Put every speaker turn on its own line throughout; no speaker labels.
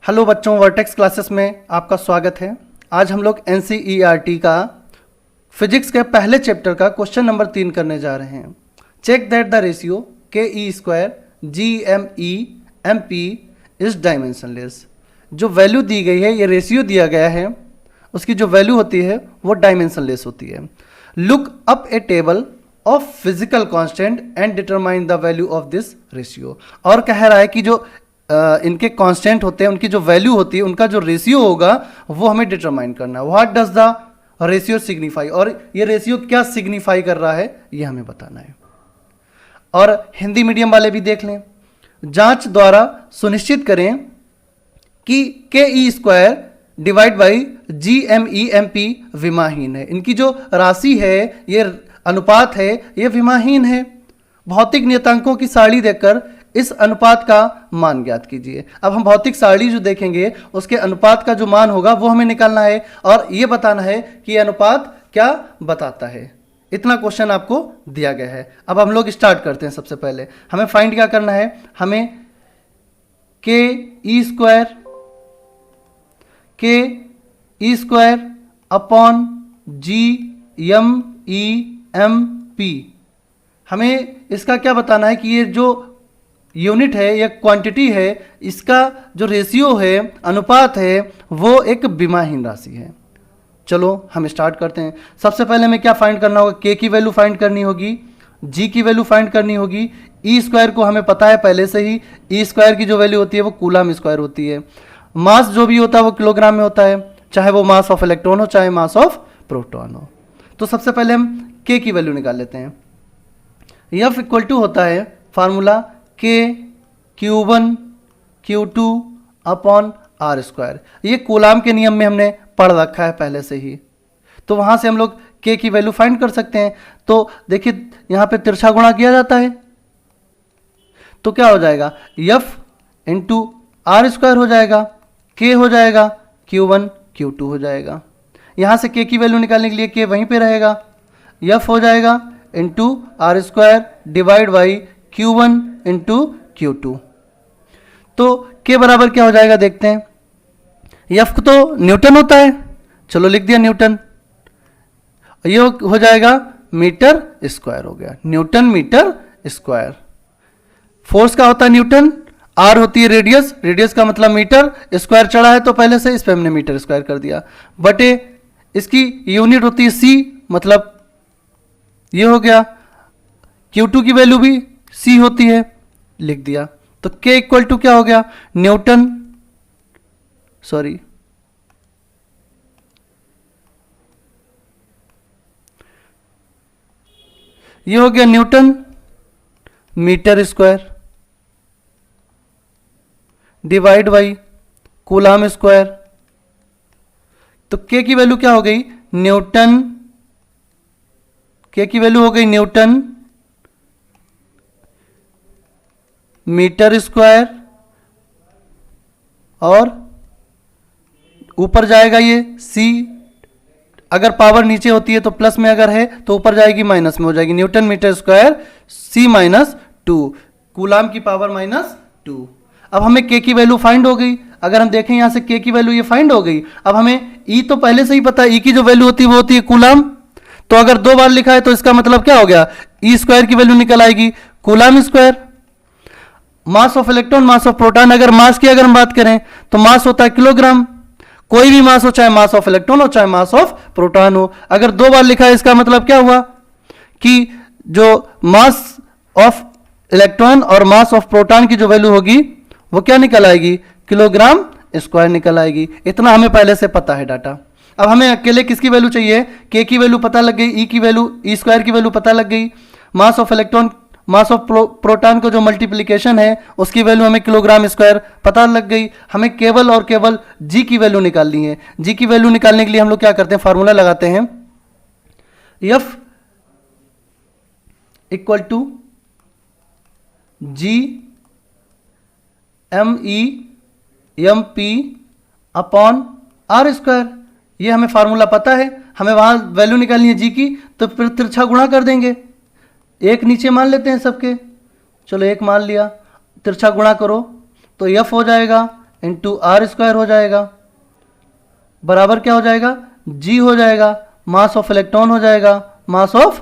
Hello बच्चों, vertex classes में आपका स्वागत है। आज हम लोग एनसीईआरटी का फिजिक्स के पहले चैप्टर का क्वेश्चन नंबर 3 करने जा रहे हैं। Check that the ratio K E square G M E M P is dimensionless. जो वैल्यू दी गई है, ये रेशियो दिया गया है, उसकी जो वैल्यू होती है वो डायमेंशनलेस होती है। Look up A table of physical constant and determine the value of this ratio. और कह रहा है कि जो इनके कांस्टेंट होते हैं, उनकी जो वैल्यू होती है, उनका जो रेशियो होगा वो हमें डिटरमाइन करना है। What does the ratio signify, और ये रेशियो क्या सिग्निफाई कर रहा है ये हमें बताना है। और हिंदी मीडियम वाले भी देख लें। जांच द्वारा सुनिश्चित करें कि K E square divide by G M E M P विमाहीन है। इनकी जो राशि है, ये अनुपात है, ये विमाहीन है। भौतिक नियतांकों की सारणी देखकर इस अनुपात का मान ज्ञात कीजिए। अब हम भौतिक सारणी जो देखेंगे उसके अनुपात का जो मान होगा वो हमें निकालना है और ये बताना है कि अनुपात क्या बताता है। इतना क्वेश्चन आपको दिया गया है। अब हम लोग स्टार्ट करते हैं। सबसे पहले हमें फाइंड क्या करना है, हमें K E square upon G M E M P, हमें इसका क्या बताना है कि ये जो यूनिट है या क्वांटिटी है, इसका जो रेशियो है, अनुपात है, वो एक विमाहीन राशि है। चलो हम स्टार्ट करते हैं। सबसे पहले हमें क्या फाइंड करना होगा, के की वैल्यू फाइंड करनी होगी, जी की वैल्यू फाइंड करनी होगी। ई स्क्वायर को हमें पता है पहले से ही, ई स्क्वायर की जो वैल्यू होती है वो कूलम स्क्वायर होती है। मास जो भी होता है वो किलोग्राम में होता है, चाहे वो मास ऑफ इलेक्ट्रॉन हो चाहे मास ऑफ प्रोटॉन हो। तो सबसे पहले हम के की वैल्यू निकाल लेते हैं। एफ इक्वल टू होता है फार्मूला के Q1 Q2 upon R square. ये कूलाम के नियम में हमने पढ़ रखा है पहले से ही, तो वहाँ से हम लोग के की वैल्यू फाइंड कर सकते हैं। तो देखिए यहाँ पे तिरछा गुणा किया जाता है, तो क्या हो जाएगा, एफ इंटू आर स्क्वायर हो जाएगा, के हो जाएगा Q1 Q2 हो जाएगा। यहाँ से के की वैल्यू निकालने के लिए के वहीं पे रहेगा, एफ हो जाएगा into R square divide by Q1 into Q2। तो के बराबर क्या हो जाएगा देखते हैं। एफ तो न्यूटन होता है, चलो लिख दिया न्यूटन। ये हो जाएगा मीटर स्क्वायर हो गया, न्यूटन मीटर स्क्वायर। फोर्स का होता है न्यूटन, आर होती है रेडियस, रेडियस का मतलब मीटर, स्क्वायर चढ़ा है तो पहले से इस पर हमने मीटर स्क्वायर कर दिया, बटे इसकी यूनिट होती है सी, मतलब ये हो गया। Q2 की वैल्यू भी C होती है, लिख दिया। तो K इक्वल टू क्या हो गया, न्यूटन, सॉरी ये हो गया newton metre square divide by coulomb square. तो K की वैल्यू क्या हो गई, न्यूटन, के की वैल्यू हो गई न्यूटन मीटर स्क्वायर, और ऊपर जाएगा ये सी। अगर पावर नीचे होती है तो प्लस में, अगर है तो ऊपर जाएगी माइनस में हो जाएगी। न्यूटन मीटर स्क्वायर सी माइनस 2, कूलाम की पावर माइनस 2। अब हमें के की वैल्यू फाइंड हो गई। अगर हम देखें यहां से के की वैल्यू ये फाइंड हो गई। अब हमें ई तो पहले से ही पता है, ई की जो वैल्यू होती है वो होती है कूलाम। तो अगर 2 बार लिखा है तो इसका मतलब क्या हो गया, ई स्क्वायर की वैल्यू निकल आएगी coulomb square. Mass of electron, mass of proton, अगर मास की अगर हम बात करें तो मास होता है किलोग्राम। कोई भी मास हो, चाहे मास ऑफ इलेक्ट्रॉन हो चाहे मास ऑफ प्रोटॉन हो। अगर 2 बार लिखा है इसका मतलब क्या हुआ कि जो मास ऑफ इलेक्ट्रॉन और मास ऑफ प्रोटॉन की जो वैल्यू होगी वो क्या निकल आएगी, किलोग्राम स्क्वायर निकल आएगी। इतना हमें पहले से पता है डाटा। अब हमें अकेले किसकी वैल्यू चाहिए, के की वैल्यू पता लग गई, ई की वैल्यू, ई स्क्वायर की वैल्यू पता लग गई, मास of electron, mass of proton को जो मल्टीप्लिकेशन है उसकी वैल्यू हमें किलोग्राम स्क्वायर पता लग गई। हमें केवल और केवल जी की वैल्यू निकालनी है। जी की वैल्यू निकालने के लिए हम लोग क्या करते हैं, फार्मूला लगाते हैं, F equal to G M E M P upon R square. ये हमें फार्मूला पता है, हमें वहां वैल्यू निकालनी है जी की, तो फिर तिरछा गुणा कर देंगे। एक नीचे मान लेते हैं सबके, चलो एक मान लिया, तिरछा गुणा करो तो एफ हो जाएगा इंटू आर स्क्वायर हो जाएगा, बराबर क्या हो जाएगा, जी हो जाएगा, मास ऑफ इलेक्ट्रॉन हो जाएगा, मास ऑफ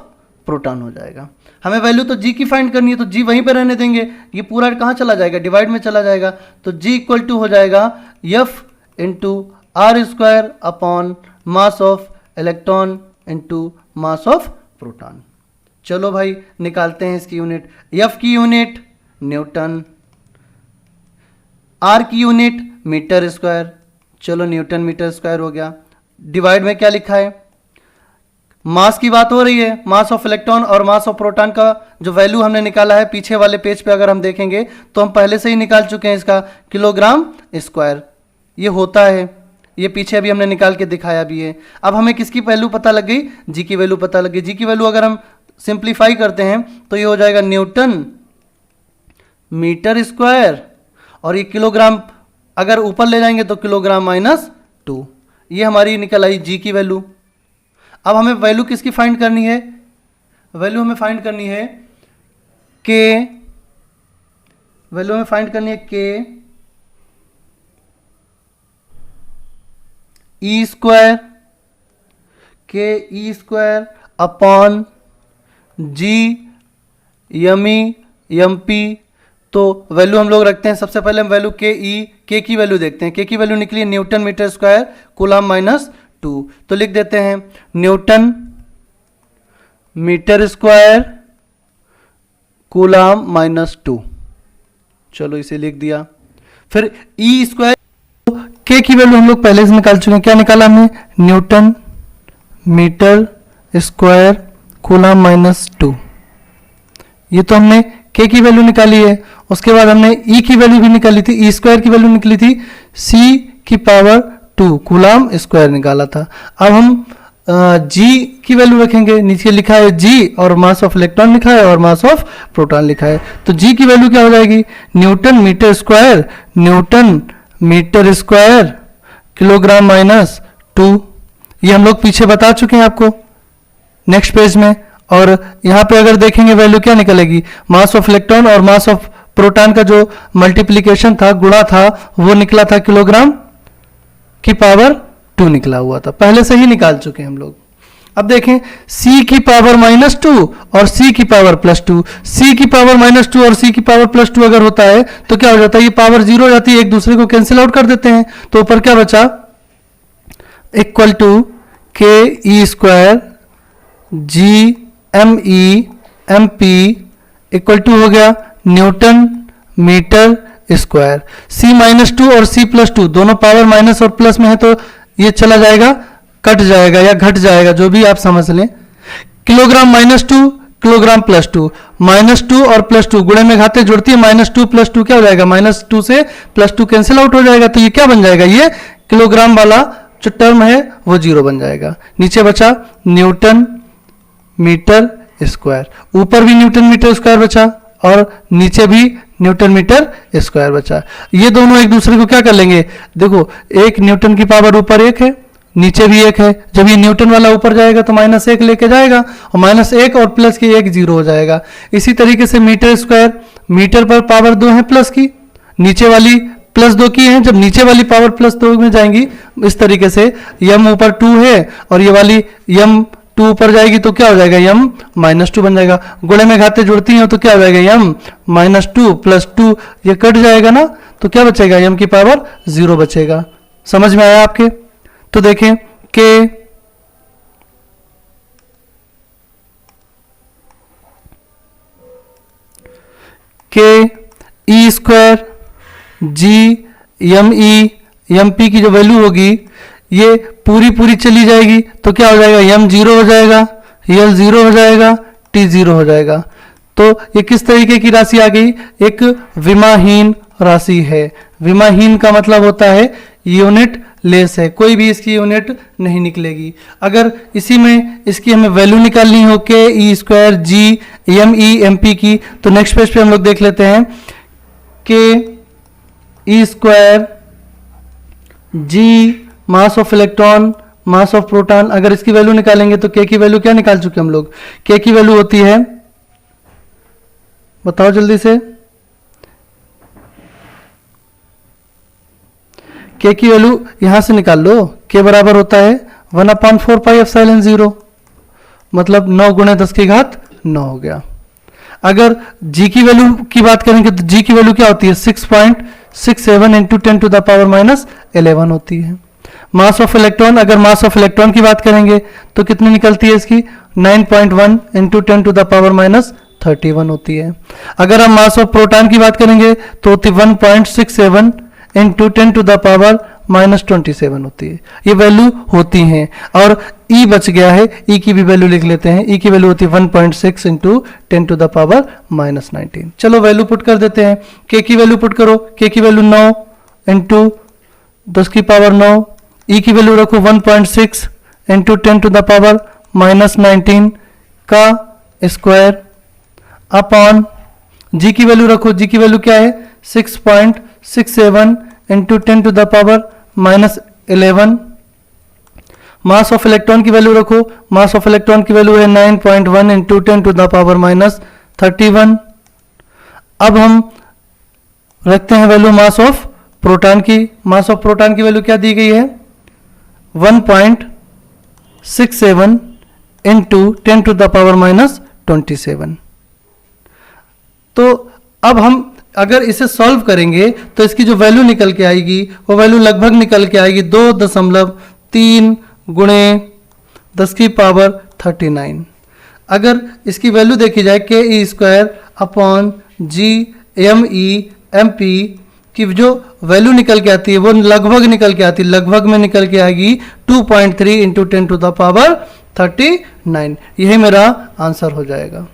प्रोटॉन हो जाएगा। हमें वैल्यू तो जी की फाइंड करनी है, तो जी वहीं पे रहने देंगे, ये पूरा कहाँ चला जाएगा, डिवाइड में चला जाएगा। तो जी इक्वल टू हो जाएगा F into R square upon mass of electron into mass of proton. चलो भाई निकालते हैं इसकी यूनिट। एफ की यूनिट न्यूटन, आर की यूनिट मीटर स्क्वायर, चलो न्यूटन मीटर स्क्वायर हो गया। डिवाइड में क्या लिखा है, मास की बात हो रही है, मास ऑफ इलेक्ट्रॉन और मास ऑफ प्रोटॉन का जो वैल्यू हमने निकाला है पीछे वाले पेज पे अगर हम देखेंगे तो हम पहले से ही निकाल चुके हैं, इसका किलोग्राम स्क्वायर ये होता है, ये पीछे अभी हमने निकाल के दिखाया भी है। अब हमें किसकी वैल्यू पता लग गई, जी की वैल्यू पता लग गई। जी की वैल्यू अगर हम सिंप्लीफाई करते हैं तो ये हो जाएगा न्यूटन मीटर स्क्वायर, और ये किलोग्राम अगर ऊपर ले जाएंगे तो किलोग्राम माइनस 2, ये हमारी निकल आई जी की वैल्यू। अब हमें वैल्यू किसकी फाइंड करनी है, वैल्यू हमें फाइंड करनी है के, वैल्यू हमें फाइंड करनी है के E square, K E square upon G M E M P. तो वैल्यू हम लोग रखते हैं, सबसे पहले हम वैल्यू के की वैल्यू देखते हैं। के की वैल्यू निकली है newton metre square coulomb minus 2, तो लिख देते हैं newton metre square coulomb minus 2, चलो इसे लिख दिया। फिर ई स्क्वायर, के की वैल्यू हम लोग पहले से निकाल चुके हैं, क्या निकाला हमने, newton metre square coulomb minus 2, ये तो हमने के की वैल्यू निकाली है। उसके बाद हमने ई की वैल्यू भी निकाली थी, ई स्क्वायर की वैल्यू निकली थी सी की पावर 2 कूलम स्क्वायर निकाला था। अब हम जी की वैल्यू रखेंगे, नीचे लिखा है जी और मास ऑफ इलेक्ट्रॉन लिखा है और मास ऑफ प्रोटॉन लिखा है, तो जी की वैल्यू क्या हो जाएगी, newton metre square, newton metre square kilogram minus 2, ये हम लोग पीछे बता चुके हैं आपको नेक्स्ट पेज में। और यहां पे अगर देखेंगे वैल्यू क्या निकलेगी, मास ऑफ इलेक्ट्रॉन और मास ऑफ प्रोटॉन का जो मल्टीप्लीकेशन था, गुणा था, वो निकला था किलोग्राम की पावर 2 निकला हुआ था, पहले से ही निकाल चुके हैं हम लोग। अब देखें c की पावर माइनस 2 और c की पावर प्लस 2, c की पावर माइनस 2 और c की पावर प्लस 2 अगर होता है तो क्या हो जाता है, ये पावर 0 हो जाती है, एक दूसरे को कैंसिल आउट कर देते हैं, तो ऊपर क्या बचा, equal to K E square G M E M P equal to हो गया newton metre square. c minus 2 और c प्लस 2 दोनों पावर माइनस और प्लस में है तो ये चला जाएगा, कट जाएगा या घट जाएगा, जो भी आप समझ लें। Kilogram minus 2 kilogram plus 2, minus 2 और प्लस 2 गुणे में घाते जुड़ती है, माइनस 2 प्लस 2 क्या हो जाएगा, माइनस 2 से प्लस 2 कैंसिल आउट हो जाएगा, तो ये क्या बन जाएगा, ये किलोग्राम वाला जो टर्म है वो 0 बन जाएगा। नीचे बचा न्यूटन मीटर स्क्वायर, ऊपर भी न्यूटन मीटर स्क्वायर बचा और नीचे भी न्यूटन मीटर स्क्वायर बचा। ये दोनों एक दूसरे को क्या कर लेंगे, देखो एक न्यूटन की पावर ऊपर 1 है, नीचे भी 1 है, जब ये न्यूटन वाला ऊपर जाएगा तो माइनस 1 लेके जाएगा और माइनस 1 और प्लस की 1 0 हो जाएगा। इसी तरीके से मीटर स्क्वायर, मीटर पर पावर 2 है प्लस की, नीचे वाली प्लस 2 की है, जब नीचे वाली पावर प्लस 2 में जाएंगी इस तरीके से, यम ऊपर 2 है और ये वाली यम 2 ऊपर जाएगी तो क्या हो जाएगा, यम माइनस 2 बन जाएगा। गुणे में घाते जुड़ती हैं तो क्या हो जाएगा, यम माइनस 2 प्लस 2, ये कट जाएगा ना, तो क्या बचेगा, यम की पावर 0 बचेगा। समझ में आया आपके, तो देखें K E square G M E M P की जो वैल्यू होगी ये पूरी चली जाएगी तो क्या हो जाएगा, यम 0 हो जाएगा, यल 0 हो जाएगा, टी 0 हो जाएगा। तो ये किस तरीके की राशि आ गई, एक विमाहीन राशि है। विमाहीन का मतलब होता है यूनिट लेस है, कोई भी इसकी यूनिट नहीं निकलेगी। अगर इसी में इसकी हमें वैल्यू निकालनी हो K E square G M E M P की, तो नेक्स्ट पेज पे हम लोग देख लेते हैं K E square G mass of electron mass of proton, अगर इसकी वैल्यू निकालेंगे तो के की वैल्यू क्या निकाल चुके हम लोग, के की वैल्यू होती है, बताओ जल्दी से, के की वैल्यू यहाँ से निकाल लो, के बराबर होता है 1/4 पाई एप्सिलॉन 0, मतलब 9 गुणे 10 की घात 9 हो गया। अगर जी की वैल्यू की बात करेंगे तो जी की वैल्यू क्या होती है 6.67 into 10 to the power minus 11 होती है। मास ऑफ इलेक्ट्रॉन, अगर मास ऑफ इलेक्ट्रॉन की बात करेंगे तो कितनी निकलती है इसकी 9.1 into 10 to the power minus 31 होती है। अगर हम मास ऑफ प्रोटॉन की बात करेंगे तो होती 1.67 into 10 to the power minus 27 होती है। ये वैल्यू होती हैं। और ई बच गया है, ई की भी वैल्यू लिख लेते हैं। ई की वैल्यू होती है 1.6 into 10 to the power minus 19। चलो वैल्यू पुट कर देते हैं। के की वैल्यू पुट करो, के की वैल्यू 9 इंटू 10 की पावर 9, ई की वैल्यू रखो 1.6 into 10 to the power minus 19 का स्क्वायर अपॉन जी की वैल्यू रखो, जी की वैल्यू क्या है 6.67 into 10 to the power minus 11। Mass of electron की वैल्यू रखो, मास ऑफ इलेक्ट्रॉन की वैल्यू है 9.1 into 10 to the power minus 31। अब हम रखते हैं वैल्यू मास ऑफ प्रोटॉन की। मास ऑफ प्रोटॉन की वैल्यू क्या दी गई है 1.67 into 10 to the power minus 27। तो अब हम अगर इसे सॉल्व करेंगे तो इसकी जो वैल्यू निकल के आएगी वो वैल्यू लगभग निकल के आएगी 2.3 गुणे 10 की पावर 39। अगर इसकी वैल्यू देखी जाए K E square upon G M E M P की जो वैल्यू निकल के आती है वो लगभग निकल के आती है, लगभग में निकल के आएगी 2.3 इंटू 10 टू द पावर 39। यही मेरा आंसर हो जाएगा।